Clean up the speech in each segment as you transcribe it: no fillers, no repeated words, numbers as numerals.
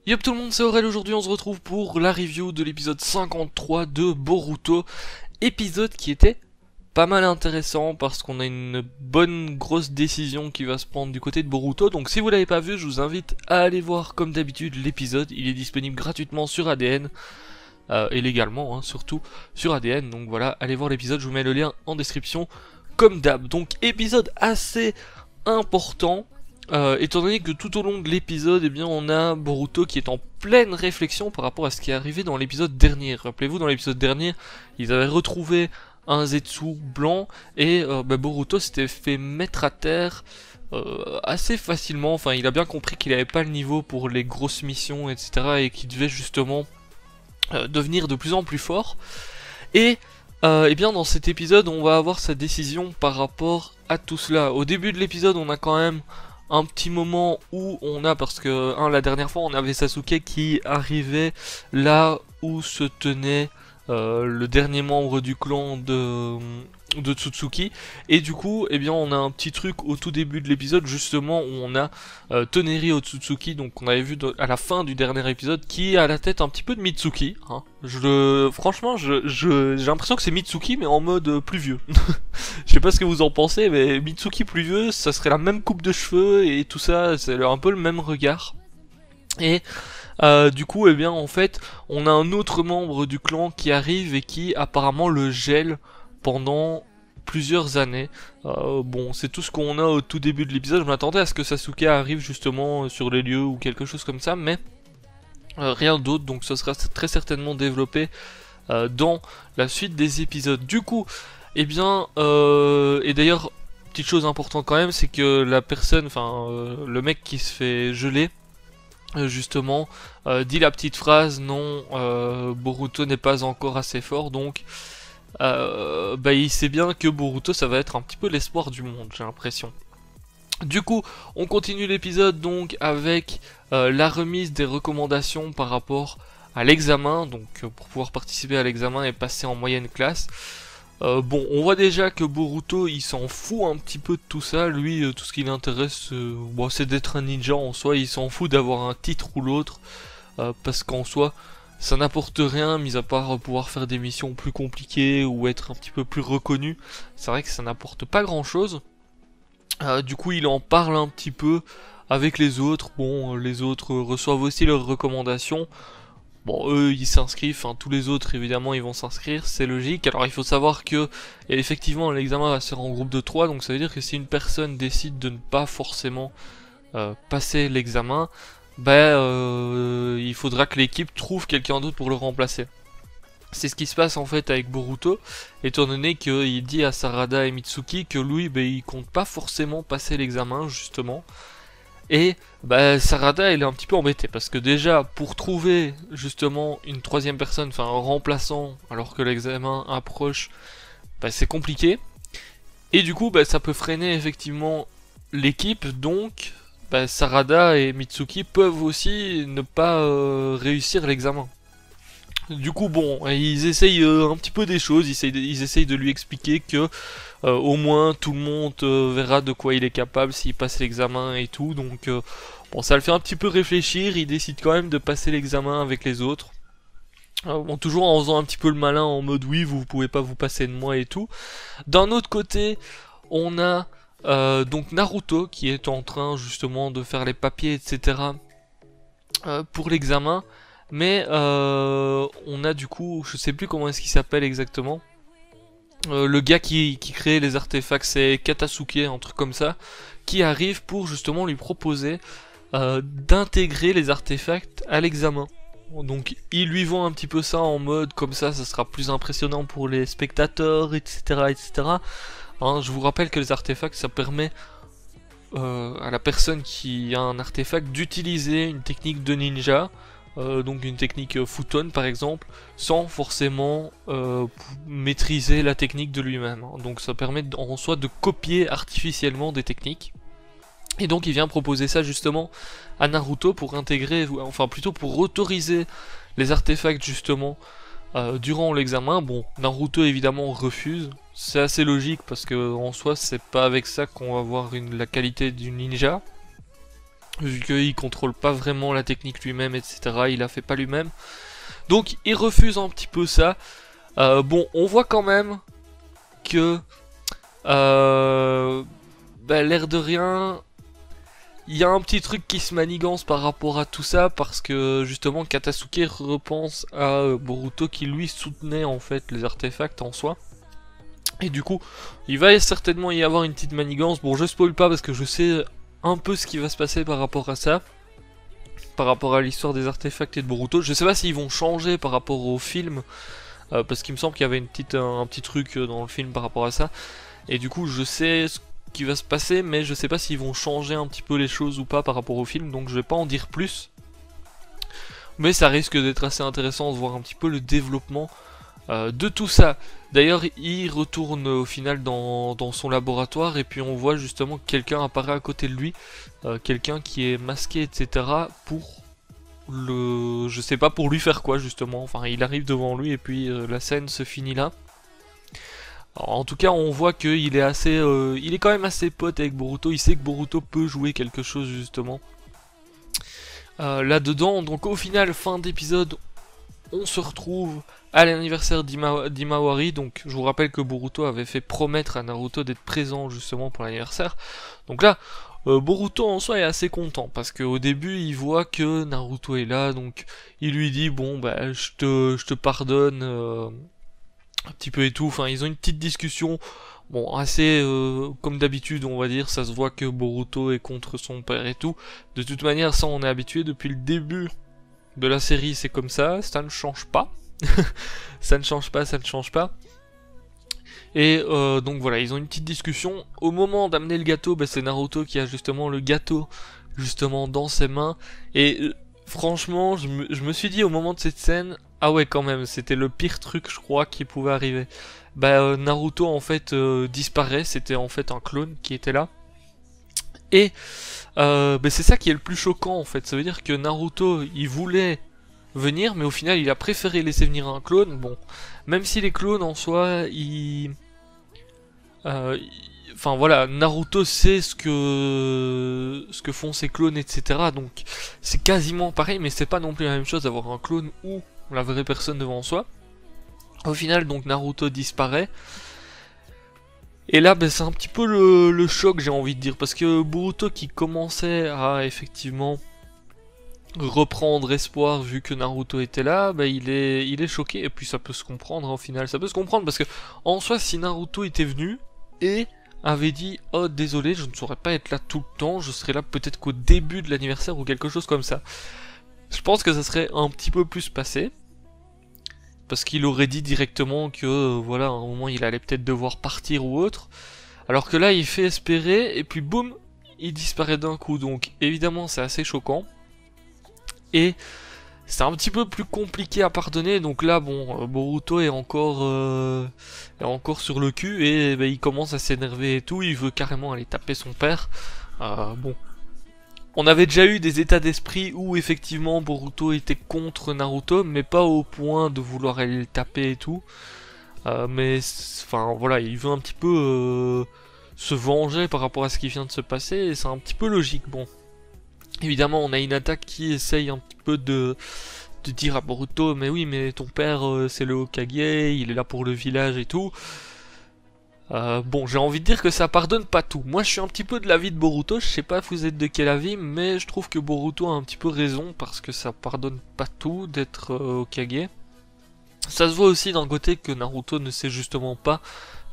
Yop tout le monde, c'est Aurel. Aujourd'hui on se retrouve pour la review de l'épisode 53 de Boruto. Épisode qui était pas mal intéressant parce qu'on a une bonne grosse décision qui va se prendre du côté de Boruto. Donc si vous l'avez pas vu, je vous invite à aller voir comme d'habitude l'épisode. Il est disponible gratuitement sur ADN. Et légalement surtout sur ADN. Donc voilà, allez voir l'épisode, je vous mets le lien en description comme d'hab. Donc épisode assez important. Étant donné que tout au long de l'épisode, eh bien, on a Boruto qui est en pleine réflexion par rapport à ce qui est arrivé dans l'épisode dernier. Rappelez-vous, dans l'épisode dernier, ils avaient retrouvé un Zetsu blanc et Boruto s'était fait mettre à terre assez facilement. Enfin, il a bien compris qu'il n'avait pas le niveau pour les grosses missions, etc. et qu'il devait justement devenir de plus en plus fort. Et eh bien, dans cet épisode, on va avoir sa décision par rapport à tout cela. Au début de l'épisode, on a quand même un petit moment où on a, parce que la dernière fois on avait Sasuke qui arrivait là où se tenait le dernier membre du clan de Tsutsuki, et du coup eh bien on a un petit truc au tout début de l'épisode justement où on a Toneri Otsutsuki, donc on avait vu à la fin du dernier épisode, qui a la tête un petit peu de Mitsuki, hein. Franchement j'ai l'impression que c'est Mitsuki mais en mode plus vieux. Je sais pas ce que vous en pensez, mais Mitsuki plus vieux, ça serait la même coupe de cheveux et tout ça, c'est un peu le même regard. Et du coup, eh bien, en fait, on a un autre membre du clan qui arrive et qui apparemment le gèle pendant plusieurs années. Bon, c'est tout ce qu'on a au tout début de l'épisode. Je m'attendais à ce que Sasuke arrive justement sur les lieux ou quelque chose comme ça, mais rien d'autre. Donc, ce sera très certainement développé dans la suite des épisodes. Du coup, eh bien, et d'ailleurs, petite chose importante quand même, c'est que la personne, enfin, le mec qui se fait geler, justement, dit la petite phrase non, Boruto n'est pas encore assez fort, donc il sait bien que Boruto ça va être un petit peu l'espoir du monde, j'ai l'impression. Du coup, on continue l'épisode donc avec la remise des recommandations par rapport à l'examen, donc pour pouvoir participer à l'examen et passer en moyenne classe. Bon, on voit déjà que Boruto il s'en fout un petit peu de tout ça. Lui, tout ce qui l'intéresse, c'est d'être un ninja en soi. Il s'en fout d'avoir un titre ou l'autre, parce qu'en soi, ça n'apporte rien, mis à part pouvoir faire des missions plus compliquées ou être un petit peu plus reconnu. C'est vrai que ça n'apporte pas grand chose. Du coup, il en parle un petit peu avec les autres. Bon, les autres reçoivent aussi leurs recommandations. Bon, eux, ils s'inscrivent, tous les autres, évidemment, ils vont s'inscrire, c'est logique. Alors, il faut savoir que, effectivement, l'examen va se faire en groupe de 3, donc ça veut dire que si une personne décide de ne pas forcément passer l'examen, il faudra que l'équipe trouve quelqu'un d'autre pour le remplacer. C'est ce qui se passe en fait avec Boruto, étant donné qu'il dit à Sarada et Mitsuki que lui, il compte pas forcément passer l'examen, justement. Et Sarada elle est un petit peu embêtée parce que déjà pour trouver justement une troisième personne, enfin un remplaçant alors que l'examen approche, c'est compliqué. Et du coup ça peut freiner effectivement l'équipe, donc Sarada et Mitsuki peuvent aussi ne pas réussir l'examen. Du coup bon, ils essayent un petit peu des choses, ils essayent de lui expliquer que au moins tout le monde verra de quoi il est capable s'il passe l'examen et tout, donc bon ça le fait un petit peu réfléchir, il décide quand même de passer l'examen avec les autres. Bon, toujours en faisant un petit peu le malin en mode oui vous pouvez pas vous passer de moi et tout. D'un autre côté, on a donc Naruto qui est en train justement de faire les papiers etc. Pour l'examen. Mais on a du coup, je sais plus comment est-ce qu'il s'appelle exactement. Le gars qui crée les artefacts, c'est Katasuke, un truc comme ça, qui arrive pour justement lui proposer d'intégrer les artefacts à l'examen. Donc il lui vend un petit peu ça en mode comme ça sera plus impressionnant pour les spectateurs, etc. etc. Je vous rappelle que les artefacts ça permet à la personne qui a un artefact d'utiliser une technique de ninja. Donc une technique futon par exemple, sans forcément maîtriser la technique de lui-même. Donc ça permet en soi de copier artificiellement des techniques. Et donc il vient proposer ça justement à Naruto pour intégrer, enfin plutôt pour autoriser les artefacts justement durant l'examen. Bon, Naruto évidemment refuse, c'est assez logique parce que en soi c'est pas avec ça qu'on va voir la qualité du ninja. vu qu'il contrôle pas vraiment la technique lui-même, etc. Il la fait pas lui-même. Donc il refuse un petit peu ça. Bon, on voit quand même que l'air de rien, il y a un petit truc qui se manigance par rapport à tout ça, parce que justement Katasuke repense à Boruto qui lui soutenait en fait les artefacts en soi. Et du coup, il va certainement y avoir une petite manigance. Bon, je spoil pas parce que je sais un peu ce qui va se passer par rapport à ça. Par rapport à l'histoire des artefacts et de Boruto. Je sais pas s'ils vont changer par rapport au film. Parce qu'il me semble qu'il y avait un petit truc dans le film par rapport à ça. Et du coup, je sais ce qui va se passer, mais je sais pas s'ils vont changer un petit peu les choses ou pas par rapport au film. Donc je vais pas en dire plus. Mais ça risque d'être assez intéressant de voir un petit peu le développement de tout ça. D'ailleurs, il retourne au final dans son laboratoire et puis on voit justement que quelqu'un apparaît à côté de lui, quelqu'un qui est masqué, etc. pour je sais pas pour lui faire quoi justement. Enfin, il arrive devant lui et puis la scène se finit là. Alors, en tout cas, on voit qu'il est assez, il est quand même assez pote avec Boruto. Il sait que Boruto peut jouer quelque chose justement là-dedans. Donc au final, fin d'épisode, on se retrouve à l'anniversaire d'Imawari. Donc je vous rappelle que Boruto avait fait promettre à Naruto d'être présent justement pour l'anniversaire. Donc là, Boruto en soi est assez content, parce qu'au début il voit que Naruto est là, donc il lui dit bon bah je te pardonne un petit peu et tout. Enfin, ils ont une petite discussion, bon assez comme d'habitude on va dire. Ça se voit que Boruto est contre son père et tout. De toute manière ça on est habitué depuis le début de la série, c'est comme ça ne change pas. Ça ne change pas, ça ne change pas. Et donc voilà, ils ont une petite discussion. Au moment d'amener le gâteau, bah, c'est Naruto qui a justement le gâteau justement dans ses mains. Et franchement, je me suis dit au moment de cette scène, ah ouais quand même, c'était le pire truc je crois qui pouvait arriver. Bah Naruto en fait disparaît, c'était en fait un clone qui était là. Et bah, c'est ça qui est le plus choquant en fait, ça veut dire que Naruto il voulait venir, mais au final il a préféré laisser venir un clone. Bon, même si les clones en soi, enfin voilà, Naruto sait ce que font ses clones, etc. Donc c'est quasiment pareil, mais c'est pas non plus la même chose d'avoir un clone ou la vraie personne devant soi. Au final, donc Naruto disparaît. Et là, ben, c'est un petit peu le choc, j'ai envie de dire, parce que Boruto qui commençait à effectivement reprendre espoir vu que Naruto était là, bah il est choqué. Et puis ça peut se comprendre hein, au final, ça peut se comprendre parce que en soi si Naruto était venu et avait dit oh désolé je ne saurais pas être là tout le temps, je serai là peut-être qu'au début de l'anniversaire ou quelque chose comme ça, je pense que ça serait un petit peu plus passé, parce qu'il aurait dit directement que voilà à un moment il allait peut-être devoir partir ou autre, alors que là il fait espérer et puis boum il disparaît d'un coup. Donc évidemment c'est assez choquant. Et c'est un petit peu plus compliqué à pardonner, donc là bon, Boruto est encore sur le cul et bah, il commence à s'énerver et tout, il veut carrément aller taper son père. Bon, on avait déjà eu des états d'esprit où effectivement Boruto était contre Naruto, mais pas au point de vouloir aller le taper et tout. Mais enfin voilà, il veut un petit peu se venger par rapport à ce qui vient de se passer et c'est un petit peu logique. Bon. Évidemment, on a une attaque qui essaye un petit peu de dire à Boruto, mais oui, mais ton père, c'est le Hokage, il est là pour le village et tout. Bon, j'ai envie de dire que ça pardonne pas tout. Moi, je suis un petit peu de l'avis de Boruto, je sais pas vous êtes de quel avis, mais je trouve que Boruto a un petit peu raison, parce que ça pardonne pas tout d'être Hokage. Ça se voit aussi d'un côté que Naruto ne sait justement pas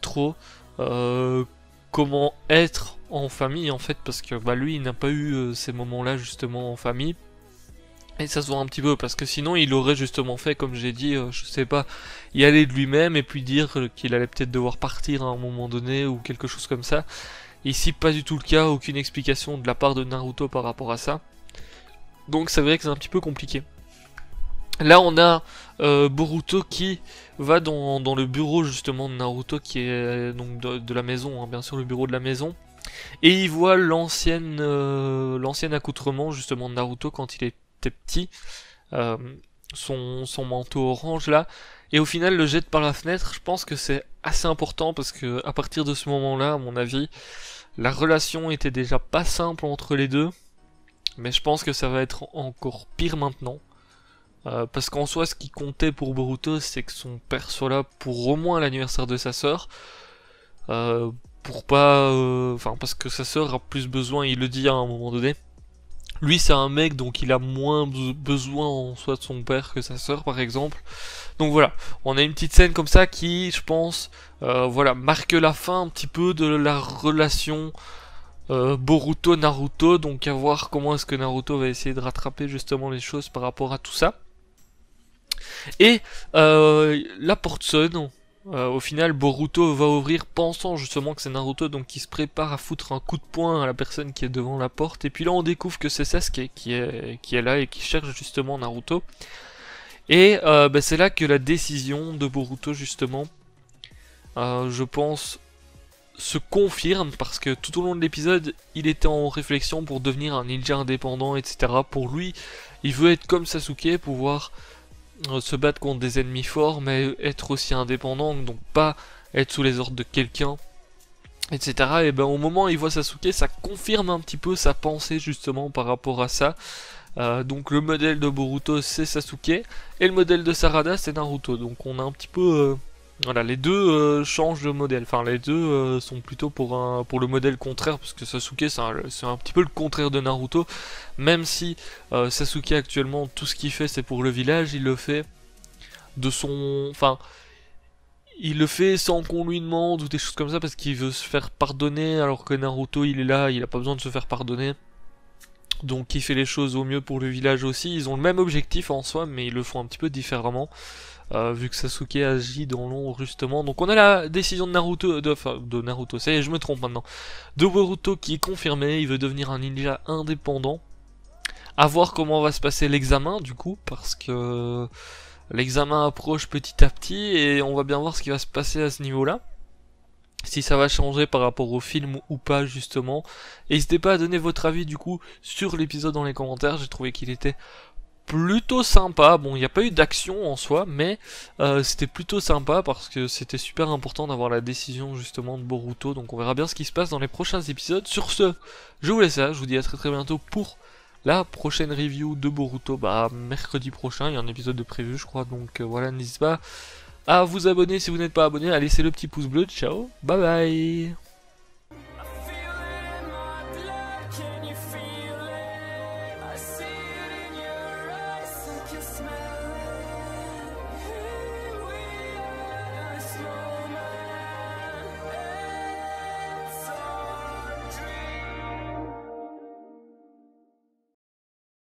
trop comment être en famille en fait, parce que bah lui il n'a pas eu ces moments là justement en famille, et ça se voit un petit peu parce que sinon il aurait justement fait comme j'ai dit, je sais pas, y aller de lui-même et puis dire qu'il allait peut-être devoir partir à un moment donné ou quelque chose comme ça. Ici pas du tout le cas, aucune explication de la part de Naruto par rapport à ça, donc c'est vrai que c'est un petit peu compliqué. Là on a Boruto qui va dans le bureau justement de Naruto, qui est donc de la maison, hein, bien sûr le bureau de la maison, et il voit l'ancien accoutrement justement de Naruto quand il était petit, son manteau orange là, et au final le jette par la fenêtre. Je pense que c'est assez important parce que à partir de ce moment là, à mon avis, la relation était déjà pas simple entre les deux. Mais je pense que ça va être encore pire maintenant. Parce qu'en soi, ce qui comptait pour Boruto, c'est que son père soit là pour au moins l'anniversaire de sa sœur. Pour pas... Enfin, parce que sa sœur a plus besoin, il le dit à un moment donné. Lui, c'est un mec, donc il a moins besoin en soi de son père que sa sœur, par exemple. Donc voilà, on a une petite scène comme ça qui, je pense, voilà, marque la fin un petit peu de la relation Boruto-Naruto. Donc à voir comment est-ce que Naruto va essayer de rattraper justement les choses par rapport à tout ça. Et la porte sonne. Au final, Boruto va ouvrir pensant justement que c'est Naruto, donc il se prépare à foutre un coup de poing à la personne qui est devant la porte. Et puis là, on découvre que c'est Sasuke qui est là et qui cherche justement Naruto. Et bah, c'est là que la décision de Boruto justement, je pense, se confirme parce que tout au long de l'épisode, il était en réflexion pour devenir un ninja indépendant, etc. Pour lui, il veut être comme Sasuke, pouvoir se battre contre des ennemis forts, mais être aussi indépendant, donc pas être sous les ordres de quelqu'un, etc. Et ben au moment où il voit Sasuke, ça confirme un petit peu sa pensée justement par rapport à ça. Donc le modèle de Boruto c'est Sasuke, et le modèle de Sarada c'est Naruto. Donc on a un petit peu... voilà, les deux changent de modèle, enfin les deux sont plutôt pour le modèle contraire, parce que Sasuke c'est un petit peu le contraire de Naruto, même si Sasuke actuellement tout ce qu'il fait c'est pour le village, il le fait de son... Enfin, il le fait sans qu'on lui demande ou des choses comme ça, parce qu'il veut se faire pardonner, alors que Naruto il est là, il a pas besoin de se faire pardonner. Donc il fait les choses au mieux pour le village aussi, ils ont le même objectif en soi, mais ils le font un petit peu différemment. Vu que Sasuke agit dans l'ombre justement. Donc on a la décision de Naruto, de Naruto, ça y est, je me trompe maintenant, de Boruto qui est confirmé, il veut devenir un ninja indépendant. À voir comment va se passer l'examen du coup, parce que l'examen approche petit à petit et on va bien voir ce qui va se passer à ce niveau-là. Si ça va changer par rapport au film ou pas justement. N'hésitez pas à donner votre avis du coup sur l'épisode dans les commentaires, j'ai trouvé qu'il était plutôt sympa. Bon, il n'y a pas eu d'action en soi, mais c'était plutôt sympa parce que c'était super important d'avoir la décision justement de Boruto. Donc on verra bien ce qui se passe dans les prochains épisodes. Sur ce, je vous laisse là, je vous dis à très bientôt pour la prochaine review de Boruto. Bah mercredi prochain, il y a un épisode de prévu je crois. Donc voilà, n'hésitez pas à vous abonner si vous n'êtes pas abonné, à laisser le petit pouce bleu. Ciao, bye bye. Smell